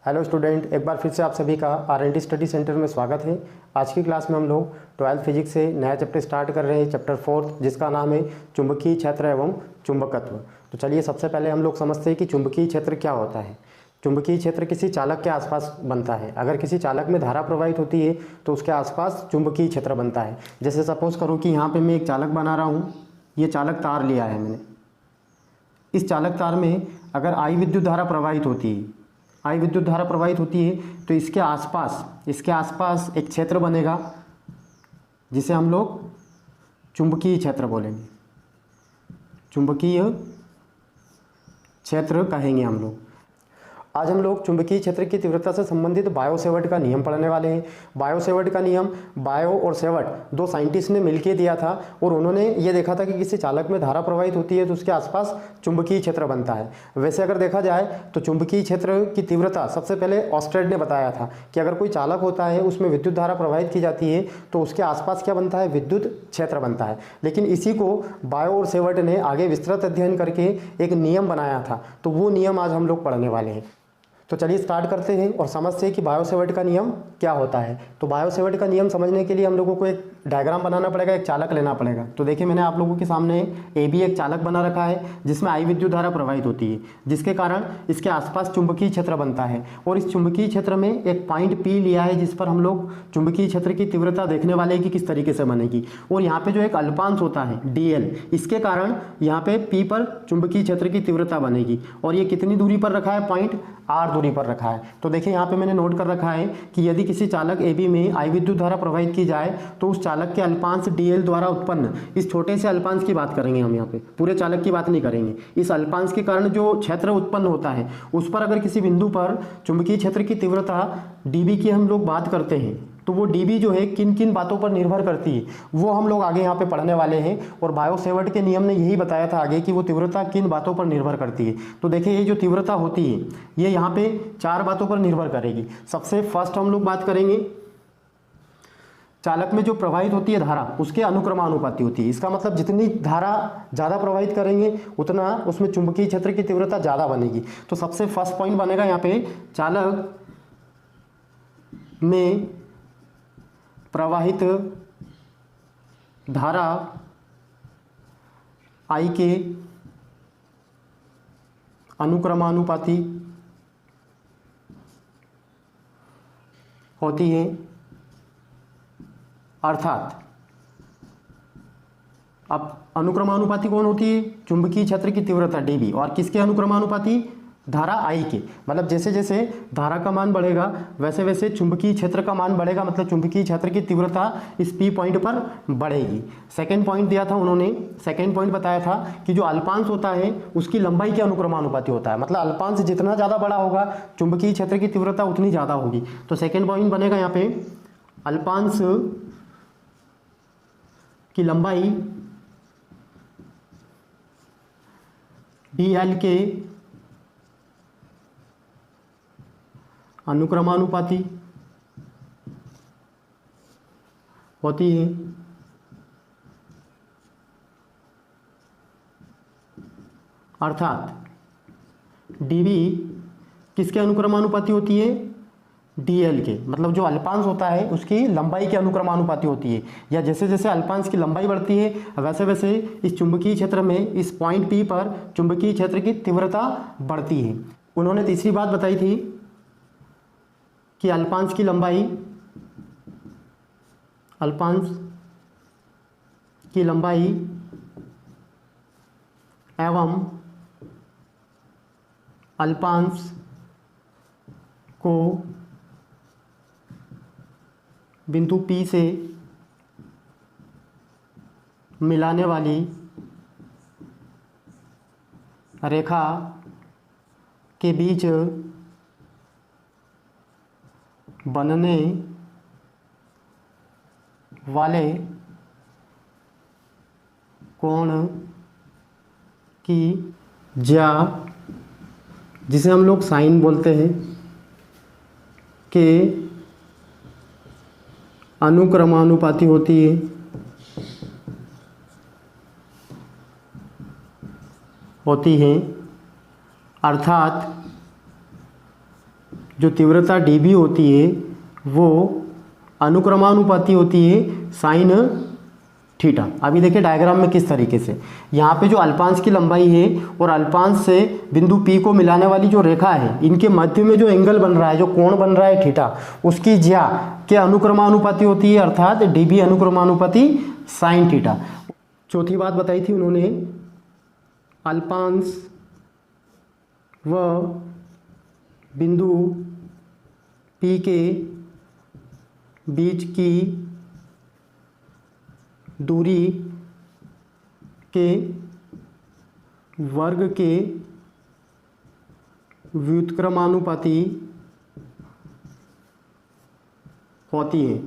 Hello student, एक बार फिर से आप सभी का आर&डी स्टडी सेंटर में स्वागत है। आज की क्लास में हम लोग 12th फिजिक्स से नया चैप्टर स्टार्ट कर रहे हैं, चैप्टर 4 जिसका नाम है चुंबकीय क्षेत्र एवं चुंबकत्व। तो चलिए सबसे पहले हम लोग समझते हैं कि चुंबकीय क्षेत्र क्या होता है। चुंबकीय क्षेत्र किसी चालक के आसपास बनता है। अगर किसी चालक में धारा प्रवाहित होती है तो उसके आसपास चुंबकीय क्षेत्र बनता है। जैसे सपोज करो कि यहाँ पर मैं एक चालक बना रहा हूँ, ये चालक तार लिया है मैंने। इस चालक तार में अगर आई विद्युत धारा प्रवाहित होती है, आई विद्युत धारा प्रवाहित होती है तो इसके आसपास एक क्षेत्र बनेगा जिसे हम लोग चुंबकीय क्षेत्र बोलेंगे। चुंबकीय क्षेत्र कहेंगे हम लोग। आज हम लोग चुंबकीय क्षेत्र की तीव्रता से संबंधित बायो सेवर्ट का नियम पढ़ने वाले हैं। बायो सेवर्ट का नियम बायो और सेवर्ट दो साइंटिस्ट ने मिलकर दिया था और उन्होंने ये देखा था कि किसी चालक में धारा प्रवाहित होती है तो उसके आसपास चुंबकीय क्षेत्र बनता है। वैसे अगर देखा जाए तो चुंबकीय क्षेत्र की तीव्रता सबसे पहले ऑस्टेड ने बताया था कि अगर कोई चालक होता है, उसमें विद्युत धारा प्रवाहित की जाती है तो उसके आसपास क्या बनता है, विद्युत क्षेत्र बनता है। लेकिन इसी को बायो और सेवर्ट ने आगे विस्तृत अध्ययन करके एक नियम बनाया था, तो वो नियम आज हम लोग पढ़ने वाले हैं। तो चलिए स्टार्ट करते हैं और समझते हैं कि बायो सेवर्ट का नियम क्या होता है। तो बायो सेवर्ट का नियम समझने के लिए हम लोगों को एक डायग्राम बनाना पड़ेगा, एक चालक लेना पड़ेगा। तो देखिए मैंने आप लोगों के सामने ए बी एक चालक बना रखा है जिसमें आई विद्युत धारा प्रवाहित होती है, जिसके कारण इसके आसपास चुंबकीय क्षेत्र बनता है। और इस चुंबकीय क्षेत्र में एक पॉइंट पी लिया है जिस पर हम लोग चुंबकीय क्षेत्र की तीव्रता देखने वाले हैं कि किस तरीके से बनेगी। और यहाँ पे जो एक अल्पांश होता है डीएल, इसके कारण यहाँ पे पी पर चुंबकीय क्षेत्र की तीव्रता बनेगी। और ये कितनी दूरी पर रखा है, पॉइंट आर दूरी पर रखा है। तो देखिए यहाँ पे मैंने नोट कर रखा है कि यदि किसी चालक ए बी में आई विद्युत धारा प्रवाहित की जाए तो उस चालक के अल्पांश डीएल द्वारा उत्पन्न, इस छोटे से अल्पांश की बात करेंगे हम, यहाँ पे पूरे चालक की बात नहीं करेंगे। इस अल्पांश के कारण जो क्षेत्र उत्पन्न होता है उस पर अगर किसी बिंदु पर चुंबकीय क्षेत्र की तीव्रता डीबी की हम लोग बात करते हैं तो वो डीबी जो है किन किन बातों पर निर्भर करती है वो हम लोग आगे यहाँ पे पढ़ने वाले हैं। और बायो सेवर्ट के नियम ने यही बताया था आगे कि वो तीव्रता किन बातों पर निर्भर करती है। तो देखिए ये जो तीव्रता होती है ये यहाँ पे 4 बातों पर निर्भर करेगी। सबसे फर्स्ट हम लोग बात करेंगे चालक में जो प्रवाहित होती है धारा, उसके अनुक्रमानुपाती होती है। इसका मतलब जितनी धारा ज़्यादा प्रवाहित करेंगे उतना उसमें चुंबकीय क्षेत्र की तीव्रता ज़्यादा बनेगी। तो सबसे फर्स्ट पॉइंट बनेगा यहाँ पे चालक में प्रवाहित धारा आई के अनुक्रमानुपाती होती है। अर्थात अब अनुक्रमानुपाती कौन होती है, चुंबकीय क्षेत्र की तीव्रता डीबी, और किसके अनुक्रमानुपाती, धारा आई के। मतलब जैसे जैसे धारा का मान बढ़ेगा वैसे वैसे चुंबकीय क्षेत्र का मान बढ़ेगा, मतलब चुंबकीय क्षेत्र की तीव्रता इस पी पॉइंट पर बढ़ेगी। सेकंड पॉइंट दिया था उन्होंने, सेकंड पॉइंट बताया था कि जो अल्पांश होता है उसकी लंबाई के अनुक्रमानुपाती होता है। मतलब अल्पांश जितना ज़्यादा बड़ा होगा चुंबकीय क्षेत्र की तीव्रता उतनी ज़्यादा होगी। तो सेकेंड पॉइंट बनेगा यहाँ पे अल्पांश की लंबाई डी एल के अनुक्रमानुपाती होती है। अर्थात डीबी किसके अनुक्रमानुपाती होती है, डीएल के। मतलब जो अल्पांश होता है उसकी लंबाई के अनुक्रमानुपाती होती है, या जैसे जैसे अल्पांश की लंबाई बढ़ती है वैसे वैसे इस चुंबकीय क्षेत्र में इस पॉइंट पी पर चुंबकीय क्षेत्र की तीव्रता बढ़ती है। उन्होंने तीसरी बात बताई थी कि अल्पांश की लंबाई एवं अल्पांश को बिंदु P से मिलाने वाली रेखा के बीच बनने वाले कोण की ज्या, जिसे हम लोग साइन बोलते हैं, के अनुक्रमानुपाती होती है। अर्थात जो तीव्रता dB होती है वो अनुक्रमानुपाती होती है साइन थीटा। अभी देखिए डायग्राम में किस तरीके से, यहाँ पे जो अल्पांश की लंबाई है और अल्पांश से बिंदु P को मिलाने वाली जो रेखा है, इनके मध्य में जो एंगल बन रहा है, जो कोण बन रहा है थीटा, उसकी ज्या के अनुक्रमानुपाती होती है, अर्थात dB अनुक्रमानुपाती साइन थीटा। चौथी बात बताई थी उन्होंने, अल्पांश व बिंदु P के बीच की दूरी के वर्ग के व्युत्क्रमानुपाती होती है,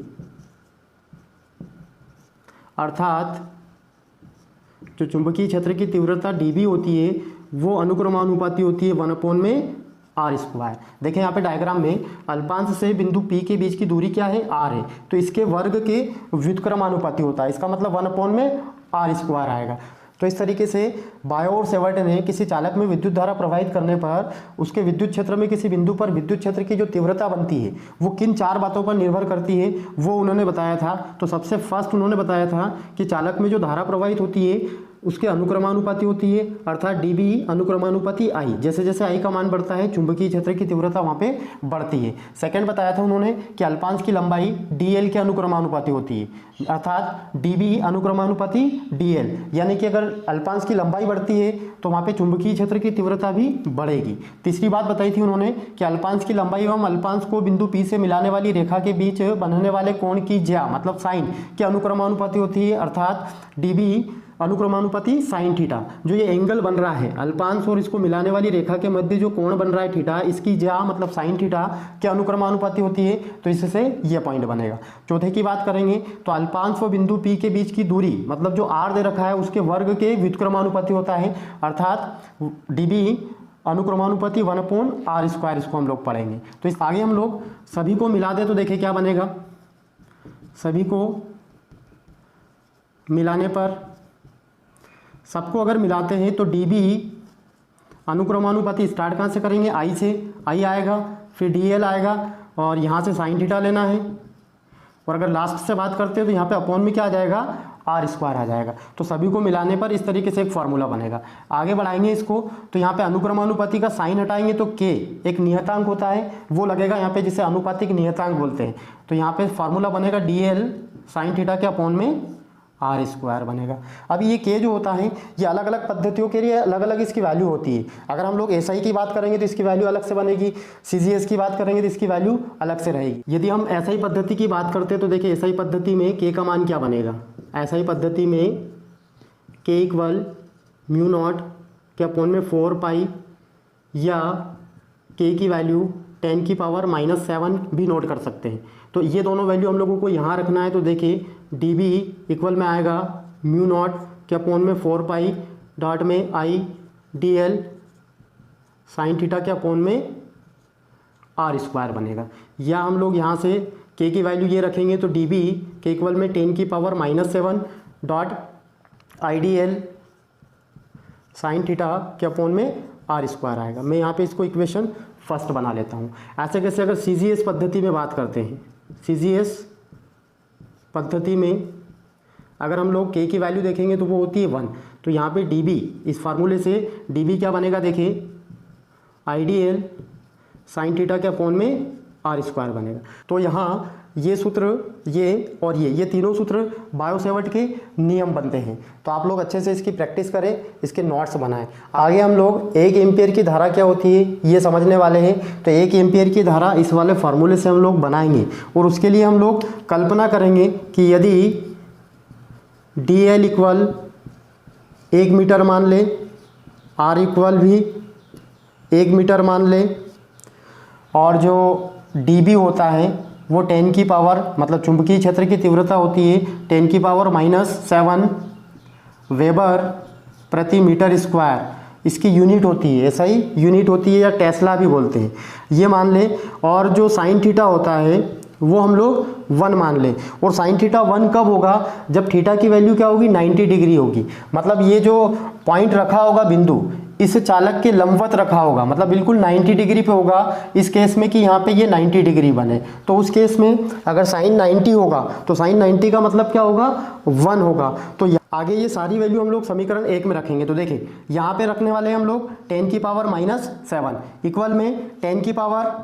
अर्थात जो चुंबकीय क्षेत्र की तीव्रता dB होती है वो अनुक्रमानुपाती होती है 1/में r²। देखें यहाँ पे डायग्राम में अल्पांश से बिंदु P के बीच की दूरी क्या है, r है, तो इसके वर्ग के व्युत्क्रमानुपाती होता है, इसका मतलब 1/में r² आएगा। तो इस तरीके से बायो और सेवर्ट ने किसी चालक में विद्युत धारा प्रवाहित करने पर उसके विद्युत क्षेत्र में किसी बिंदु पर विद्युत क्षेत्र की जो तीव्रता बनती है वो किन 4 बातों पर निर्भर करती है वो उन्होंने बताया था। तो सबसे फर्स्ट उन्होंने बताया था कि चालक में जो धारा प्रवाहित होती है उसके अनुक्रमानुपाती होती है, अर्थात dB अनुक्रमानुपाती I। जैसे जैसे I का मान बढ़ता है चुंबकीय क्षेत्र की तीव्रता वहाँ पे बढ़ती है। सेकंड बताया था उन्होंने कि अल्पांश की लंबाई dl के अनुक्रमानुपाती होती है, अर्थात dB अनुक्रमानुपाती dl, यानी कि अगर अल्पांश की लंबाई बढ़ती है तो वहाँ पे चुंबकीय क्षेत्र की तीव्रता भी बढ़ेगी। तीसरी बात बताई थी उन्होंने कि अल्पांश की लंबाई एवं अल्पांश को बिंदु P से मिलाने वाली रेखा के बीच बनने वाले कोण की ज्या मतलब साइन के अनुक्रमानुपाती होती है, अर्थात dB अनुक्रमानुपाती साइन थीटा। जो ये एंगल बन रहा है अल्पांश और इसको मिलाने वाली रेखा के मध्य जो कोण बन रहा है थीटा, इसकी ज्या मतलब साइन थीटा के अनुक्रमानुपाती होती है, तो इससे ये पॉइंट बनेगा। चौथे की बात करेंगे तो अल्पांश व बिंदु P के बीच की दूरी मतलब जो r दे रखा है उसके वर्ग के व्युत्क्रमानुपाती होता है, अर्थात dB अनुक्रमानुपाती 1/r², इसको हम लोग पढ़ेंगे। तो इस आगे हम लोग सभी को मिला दे तो देखिए क्या बनेगा। सभी को मिलाने पर, सबको अगर मिलाते हैं तो dB अनुक्रमानुपाती स्टार्ट कहाँ से करेंगे, I से, I आएगा, फिर dl आएगा और यहाँ से साइन थीटा लेना है, और अगर लास्ट से बात करते हैं तो यहाँ पे अपॉन में क्या आ जाएगा, r² आ जाएगा। तो सभी को मिलाने पर इस तरीके से एक फार्मूला बनेगा। आगे बढ़ाएंगे इसको तो यहाँ पे अनुक्रमानुपाती का साइन हटाएंगे तो k एक नियतांक होता है वो लगेगा यहाँ पे, जिसे अनुपातिक नियतांक बोलते हैं। तो यहाँ पे फार्मूला बनेगा dl साइन थीटा के अपॉन में r² बनेगा। अब ये k जो होता है ये अलग अलग पद्धतियों के लिए अलग अलग इसकी वैल्यू होती है। अगर हम लोग SI की बात करेंगे तो इसकी वैल्यू अलग से बनेगी, CGS की बात करेंगे तो इसकी वैल्यू अलग से रहेगी। यदि हम SI पद्धति की बात करते हैं तो देखिए SI पद्धति में k का मान क्या बनेगा। SI पद्धति में k इक्वल μ0 के अपॉन में 4π या k की वैल्यू 10⁻⁻7 भी नोट कर सकते हैं। तो ये दोनों वैल्यू हम लोगों को यहाँ रखना है। तो देखिए dB इक्वल में आएगा μ0 के अपॉन में 4π डॉट में I dl साइन थीटा के अपॉन में r² बनेगा। या हम लोग यहाँ से k की वैल्यू ये रखेंगे तो dB के इक्वल में 10⁻⁻7 dot I dl sine theta के अपॉन में r² आएगा। मैं यहाँ पे इसको इक्वेशन फर्स्ट बना लेता हूँ। ऐसे कैसे अगर CGS पद्धति में बात करते हैं, CGS पद्धति में अगर हम लोग k की वैल्यू देखेंगे तो वो होती है 1। तो यहाँ पे dB, इस फार्मूले से dB क्या बनेगा देखिए, IDL साइन थीटा के अपॉन में r² बनेगा। तो यहाँ ये सूत्र ये और ये तीनों सूत्र बायो सेवर्ट के नियम बनते हैं। तो आप लोग अच्छे से इसकी प्रैक्टिस करें, इसके नोट्स बनाएं। आगे हम लोग 1 एम्पियर की धारा क्या होती है ये समझने वाले हैं। तो 1 एम्पियर की धारा इस वाले फार्मूले से हम लोग बनाएंगे और उसके लिए हम लोग कल्पना करेंगे कि यदि DL इक्वल 1 मीटर मान ले, R इक्वल भी 1 मीटर मान ले, और जो dB होता है वो 10 की पावर मतलब चुंबकीय क्षेत्र की तीव्रता होती है 10⁻⁻7 वेबर प्रति मीटर स्क्वायर, इसकी यूनिट होती है, ऐसा ही यूनिट होती है या टेस्ला भी बोलते हैं, ये मान ले। और जो साइन थीटा होता है वो हम लोग 1 मान लें। और साइन थीटा 1 कब होगा, जब थीटा की वैल्यू क्या होगी 90 डिग्री होगी। मतलब ये जो पॉइंट रखा होगा बिंदु, इस चालक के लंबवत रखा होगा, मतलब बिल्कुल 90 डिग्री पे होगा, इस केस में कि यहाँ पे ये 90 डिग्री बने, तो उस केस में अगर साइन 90 होगा तो साइन 90 का मतलब क्या होगा, 1 होगा। तो आगे ये सारी वैल्यू हम लोग समीकरण 1 में रखेंगे। तो देखिए यहाँ पे रखने वाले हम लोग 10 की पावर -7 इक्वल में 10 की पावर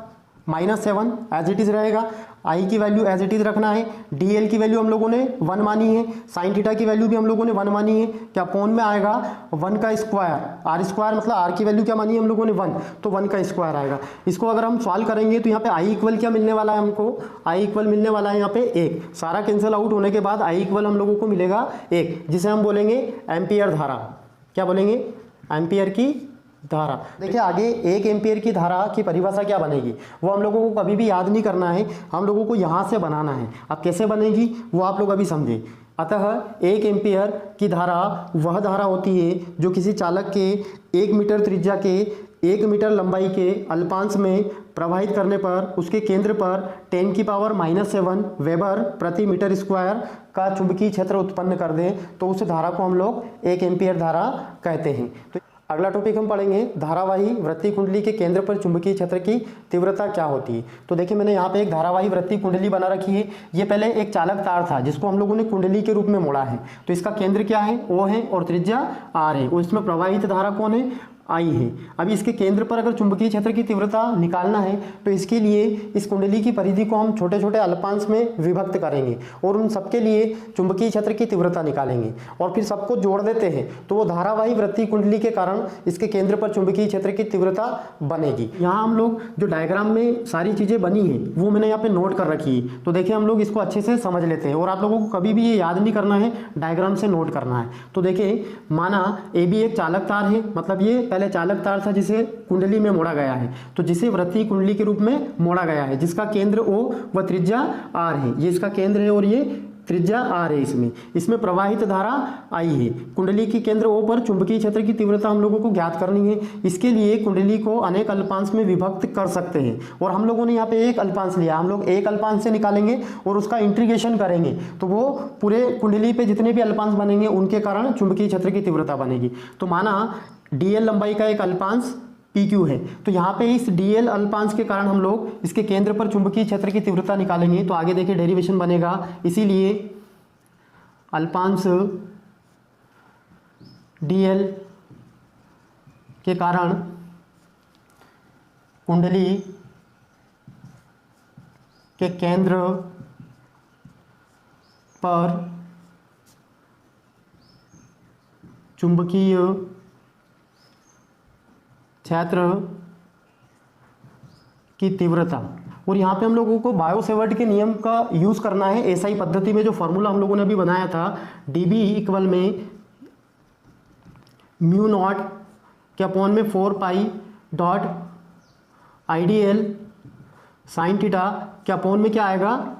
-7 एज इट इज़ रहेगा। आई की वैल्यू एज इट इज़ रखना है। डी एल की वैल्यू हम लोगों ने 1 मानी है। साइन थीटा की वैल्यू भी हम लोगों ने 1 मानी है। क्या अपॉन में आएगा 1 का स्क्वायर, आर स्क्वायर, मतलब आर की वैल्यू क्या मानी है हम लोगों ने 1, तो 1 का स्क्वायर आएगा। इसको अगर हम सॉल्व करेंगे तो यहाँ पे आई इक्वल क्या मिलने वाला है हमको, आई इक्वल मिलने वाला है यहाँ पे 1। सारा कैंसिल आउट होने के बाद आई इक्वल हम लोगों को मिलेगा 1, जिसे हम बोलेंगे एम्पियर धारा। क्या बोलेंगे, एम्पियर की धारा। देखिए आगे 1 एम्पियर की धारा की परिभाषा क्या बनेगी वो हम लोगों को कभी भी याद नहीं करना है, हम लोगों को यहाँ से बनाना है। अब कैसे बनेगी वो आप लोग अभी समझे। अतः 1 एम्पियर की धारा वह धारा होती है जो किसी चालक के 1 मीटर त्रिज्या के 1 मीटर लंबाई के अल्पांश में प्रवाहित करने पर उसके केंद्र पर 10 की पावर -7 वेबर प्रति मीटर स्क्वायर का चुंबकीय क्षेत्र उत्पन्न कर दे, तो उस धारा को हम लोग 1 एम्पियर धारा कहते हैं। तो अगला टॉपिक हम पढ़ेंगे धारावाही वृत्तीय कुंडली के केंद्र पर चुंबकीय क्षेत्र की तीव्रता क्या होती है। तो देखिए मैंने यहाँ पे एक धारावाही वृत्तीय कुंडली बना रखी है। ये पहले एक चालक तार था जिसको हम लोगों ने कुंडली के रूप में मोड़ा है। तो इसका केंद्र क्या है, O है, और त्रिज्या R है, और इसमें प्रवाहित धारा कौन है, आई है। अभी इसके केंद्र पर अगर चुंबकीय क्षेत्र की तीव्रता निकालना है तो इसके लिए इस कुंडली की परिधि को हम छोटे छोटे अल्पांश में विभक्त करेंगे और उन सबके लिए चुंबकीय क्षेत्र की तीव्रता निकालेंगे और फिर सबको जोड़ देते हैं, तो वो धारावाही वृत्तीय कुंडली के कारण इसके केंद्र पर चुंबकीय क्षेत्र की तीव्रता बनेगी। यहाँ हम लोग जो डायग्राम में सारी चीज़ें बनी है वो मैंने यहाँ पे नोट कर रखी है। तो देखिए हम लोग इसको अच्छे से समझ लेते हैं और आप लोगों को कभी भी ये याद नहीं करना है, डायग्राम से नोट करना है। तो देखिए माना ए बी एक चालक तार है, मतलब ये पहले चालक तार था जिसे कुंडली में मोड़ा गया है, तो जिसे वृत्तीय कुंडली के रूप में मोड़ा गया है, जिसका केंद्र O व त्रिज्या R है। ये इसका केंद्र है और ये त्रिज्या R है। इसमें प्रवाहित धारा I है। कुंडली के केंद्र O पर चुंबकीय क्षेत्र की तीव्रता हम लोगों को ज्ञात करनी है। इसके लिए कुंडली को अनेक अल्पांश में विभक्त कर सकते हैं और हम लोगों ने यहाँ पे एक अल्पांश लिया, हम लोग एक अल्पांश से निकालेंगे और उसका इंटीग्रेशन करेंगे, तो वो पूरे कुंडली पे जितने भी अल्पांश बनेंगे उनके कारण चुंबकीय क्षेत्र की तीव्रता बनेगी। तो माना dl लंबाई का एक अल्पांश PQ है, तो यहाँ पे इस dl अल्पांश के कारण हम लोग इसके केंद्र पर चुंबकीय क्षेत्र की तीव्रता निकालेंगे। तो आगे देखिए डेरिवेशन बनेगा, इसीलिए अल्पांश dl के कारण कुंडली के केंद्र पर चुंबकीय क्षेत्र की तीव्रता। और यहाँ पे हम लोगों को बायो सेवर्ट के नियम का यूज़ करना है। एसआई पद्धति में जो फॉर्मूला हम लोगों ने अभी बनाया था, dB इक्वल में म्यू नॉट के अपॉन में 4 Pie dot IDL sine theta के अपॉन में क्या आएगा,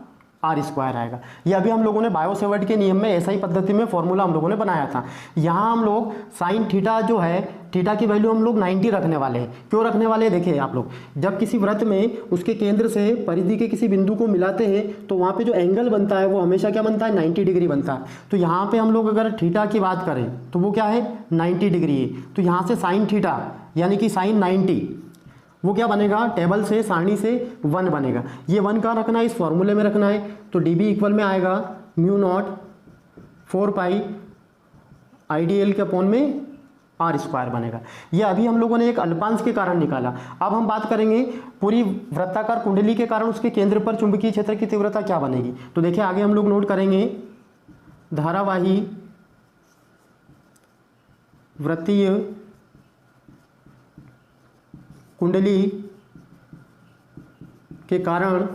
R स्क्वायर आएगा। ये अभी हम लोगों ने बायो सेवर्ट के नियम में एसआई पद्धति में फॉर्मूला हम लोगों ने बनाया था। यहाँ हम लोग साइन थीटा जो है, थीटा की वैल्यू हम लोग 90 रखने वाले हैं। क्यों रखने वाले हैं, देखिए आप लोग जब किसी वृत्त में उसके केंद्र से परिधि के किसी बिंदु को मिलाते हैं तो वहाँ पे जो एंगल बनता है वो हमेशा क्या बनता है, 90 डिग्री बनता है। तो यहाँ पे हम लोग अगर थीटा की बात करें तो वो क्या है, 90 डिग्री है। तो यहाँ से साइन थीटा यानी कि साइन 90 वो क्या बनेगा, टेबल से सारणी से 1 बनेगा। ये 1 कहाँ रखना है, इस फॉर्मूले में रखना है। तो dB इक्वल में आएगा म्यू नॉट 4 पाई IDL के अपॉन में R स्क्वायर बनेगा। ये अभी हम लोगों ने एक अल्पांश के कारण निकाला। अब हम बात करेंगे पूरी वृत्ताकार कुंडली के कारण उसके केंद्र पर चुंबकीय क्षेत्र की तीव्रता क्या बनेगी। तो देखिए आगे हम लोग नोट करेंगे धारावाही वृत्तीय कुंडली के कारण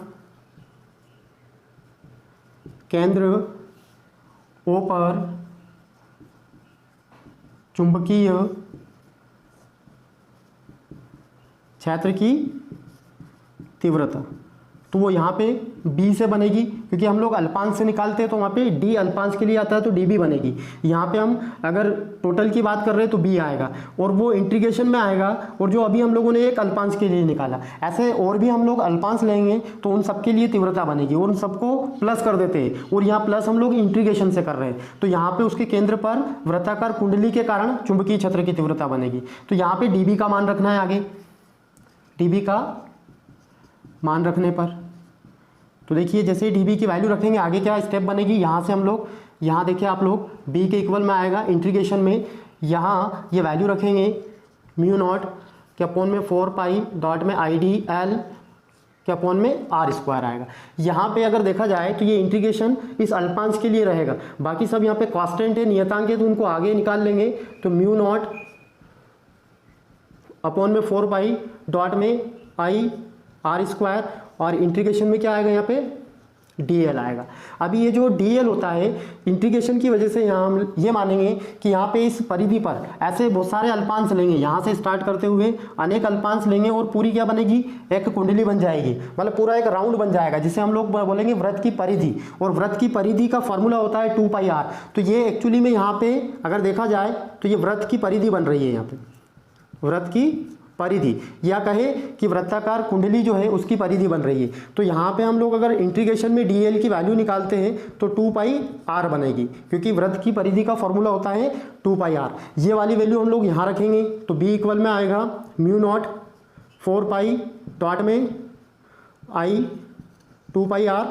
केंद्र O पर चुंबकीय क्षेत्र की तीव्रता। तो वो यहाँ पे बी से बनेगी, क्योंकि हम लोग अल्पांश से निकालते हैं तो वहाँ पे डी अल्पांश के लिए आता है तो डी भी बनेगी। यहाँ पे हम अगर टोटल की बात कर रहे हैं तो बी आएगा, और वो इंटीग्रेशन में आएगा, और जो अभी हम लोगों ने एक अल्पांश के लिए निकाला, ऐसे और भी हम लोग अल्पांश लेंगे तो उन सबके लिए तीव्रता बनेगी, और उन सबको प्लस कर देते हैं, और यहाँ प्लस हम लोग इंटीग्रेशन से कर रहे हैं तो यहाँ पे उसके केंद्र पर वृत्ताकार कुंडली के कारण चुंबकीय क्षेत्र की तीव्रता बनेगी। तो यहाँ पे डीबी का मान रखना है आगे, डीबी का मान रखने पर तो देखिए जैसे डीबी की वैल्यू रखेंगे आगे क्या स्टेप बनेगी, यहाँ से हम लोग, यहाँ देखिए आप लोग बी के इक्वल में आएगा इंटीग्रेशन में, यहाँ ये वैल्यू रखेंगे म्यू नॉट के अपॉन में 4 पाई डॉट में आई डी एल के अपॉन में आर स्क्वायर आएगा। यहाँ पे अगर देखा जाए तो ये इंटीग्रेशन इस अल्पांश के लिए रहेगा, बाकी सब यहाँ पे कांस्टेंट है, नियतांक है, तो उनको आगे निकाल लेंगे। तो म्यू नॉट अपॉन में 4 पाई डॉट में आई आर स्क्वायर, और इंटीग्रेशन में क्या आएगा यहाँ पे dl आएगा। अभी ये जो dl होता है इंटीग्रेशन की वजह से यहाँ हम ये मानेंगे कि यहाँ पे इस परिधि पर ऐसे बहुत सारे अल्पांश लेंगे, यहाँ से स्टार्ट करते हुए अनेक अल्पांश लेंगे और पूरी क्या बनेगी, एक कुंडली बन जाएगी, मतलब पूरा एक राउंड बन जाएगा, जिसे हम लोग बोलेंगे वृत्त की परिधि। और वृत्त की परिधि का फॉर्मूला होता है 2 पाई r। तो ये एक्चुअली में यहाँ पे अगर देखा जाए तो ये वृत्त की परिधि बन रही है, यहाँ पे वृत्त की परिधि, या कहे कि वृत्ताकार कुंडली जो है उसकी परिधि बन रही है। तो यहाँ पे हम लोग अगर इंटीग्रेशन में dl की वैल्यू निकालते हैं तो 2 पाई r बनेगी, क्योंकि वृत्त की परिधि का फॉर्मूला होता है 2 पाई r। ये वाली वैल्यू हम लोग यहाँ रखेंगे तो b इक्वल में आएगा म्यू नॉट 4 पाई डॉट में आई 2 पाई r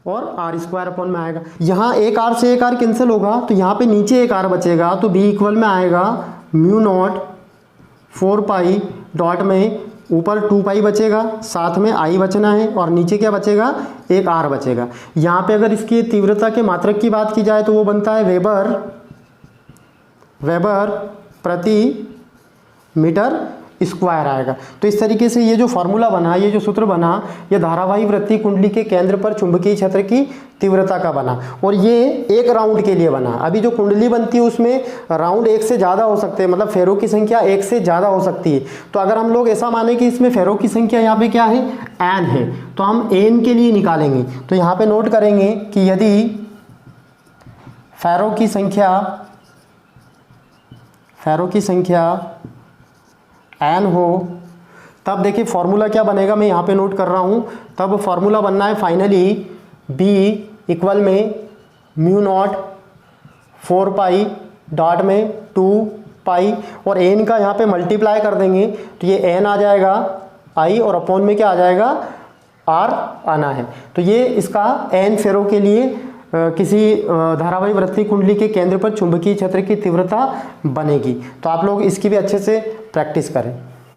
और आर स्क्वायर अपॉन में आएगा। यहाँ एक r से एक r कैंसिल होगा तो यहाँ पे नीचे एक r बचेगा, तो b इक्वल में आएगा म्यू नॉट 4 पाई डॉट में ऊपर 2 पाई बचेगा, साथ में आई बचना है, और नीचे क्या बचेगा, एक आर बचेगा। यहाँ पे अगर इसकी तीव्रता के मात्रक की बात की जाए तो वो बनता है वेबर प्रति मीटर स्क्वायर आएगा। तो इस तरीके से ये जो फॉर्मूला बना, ये जो सूत्र बना, ये धारावाही वृत्तीय कुंडली के केंद्र पर चुंबकीय क्षेत्र की तीव्रता का बना, और ये एक राउंड के लिए बना। अभी जो कुंडली बनती है उसमें राउंड एक से ज़्यादा हो सकते हैं, मतलब फेरों की संख्या एक से ज़्यादा हो सकती है। तो अगर हम लोग ऐसा माने कि इसमें फेरों की संख्या यहाँ पे क्या है, n है, तो हम n के लिए निकालेंगे। तो यहाँ पे नोट करेंगे कि यदि फेरों की संख्या n हो, तब देखिए फॉर्मूला क्या बनेगा, मैं यहाँ पे नोट कर रहा हूँ। तब फॉर्मूला बनना है फाइनली b इक्वल में म्यू नॉट 4 पाई डॉट में 2 पाई, और n का यहाँ पे मल्टीप्लाई कर देंगे तो ये n आ जाएगा i, और अपॉन में क्या आ जाएगा, r आना है। तो ये इसका n फेरों के लिए किसी धारावाही वृत्तीय कुंडली के केंद्र पर चुंबकीय क्षेत्र की तीव्रता बनेगी। तो आप लोग इसकी भी अच्छे से प्रैक्टिस करें।